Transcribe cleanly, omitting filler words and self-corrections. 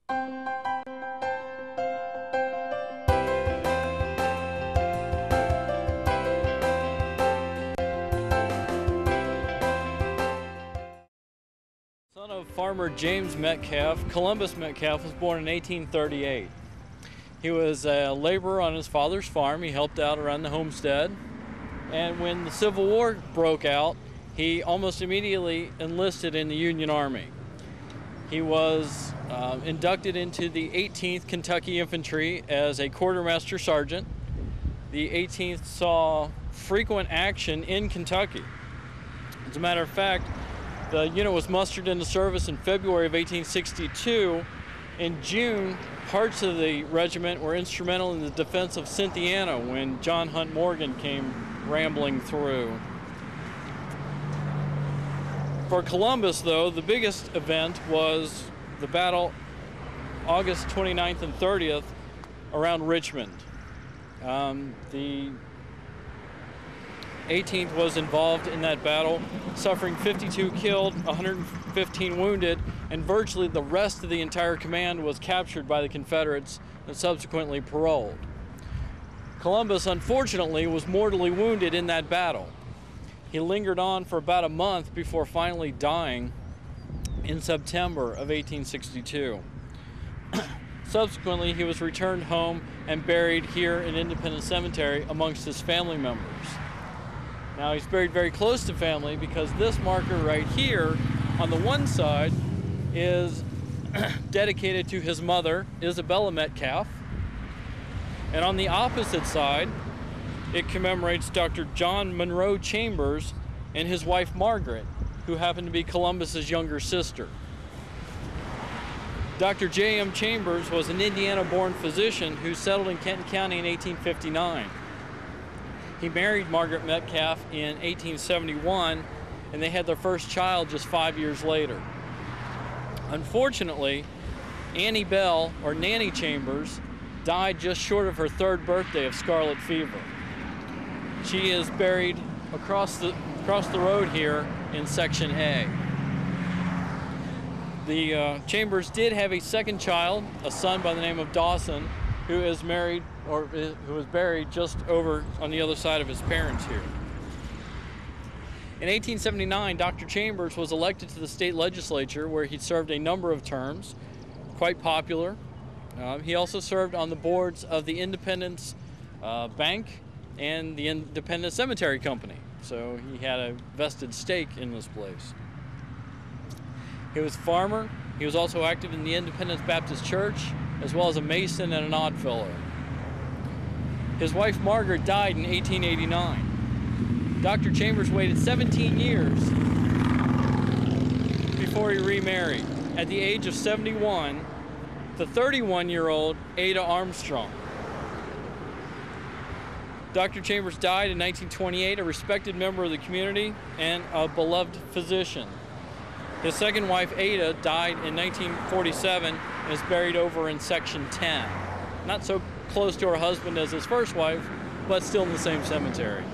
Son of farmer James Metcalf, Columbus Metcalf was born in 1838. He was a laborer on his father's farm. He helped out around the homestead. And when the Civil War broke out, he almost immediately enlisted in the Union Army. He was inducted into the 18th Kentucky Infantry as a quartermaster sergeant. The 18th saw frequent action in Kentucky. As a matter of fact, the unit was mustered into service in February of 1862. In June, parts of the regiment were instrumental in the defense of Cynthiana when John Hunt Morgan came rambling through. For Columbus, though, the biggest event was the battle August 29th and 30th around Richmond. The 18th was involved in that battle, suffering 52 killed, 115 wounded, and virtually the rest of the entire command was captured by the Confederates and subsequently paroled. Columbus, unfortunately, was mortally wounded in that battle. He lingered on for about a month before finally dying in September of 1862. Subsequently, he was returned home and buried here in Independence Cemetery amongst his family members. Now, he's buried very close to family because this marker right here on the one side is dedicated to his mother, Isabella Metcalf, and on the opposite side, it commemorates Dr. John Monroe Chambers and his wife Margaret, who happened to be Columbus's younger sister. Dr. J.M. Chambers was an Indiana-born physician who settled in Kenton County in 1859. He married Margaret Metcalf in 1871, and they had their first child just 5 years later. Unfortunately, Annie Bell, or Nanny Chambers, died just short of her 3rd birthday of scarlet fever. She is buried across the road here in Section A. The Chambers did have a second child, a son by the name of Dawson, who is married, or who was buried just over on the other side of his parents here. In 1879, Dr. Chambers was elected to the state legislature where he served a number of terms, quite popular. He also served on the boards of the Independence Bank and the Independence Cemetery Company, so he had a vested stake in this place. He was a farmer. He was also active in the Independence Baptist Church, as well as a Mason and an Oddfellow. His wife Margaret died in 1889. Dr. Chambers waited 17 years before he remarried. At the age of 71, the 31-year-old Ada Armstrong. Dr. Chambers died in 1928, a respected member of the community and a beloved physician. His second wife, Ada, died in 1947 and is buried over in Section 10. Not so close to her husband as his first wife, but still in the same cemetery.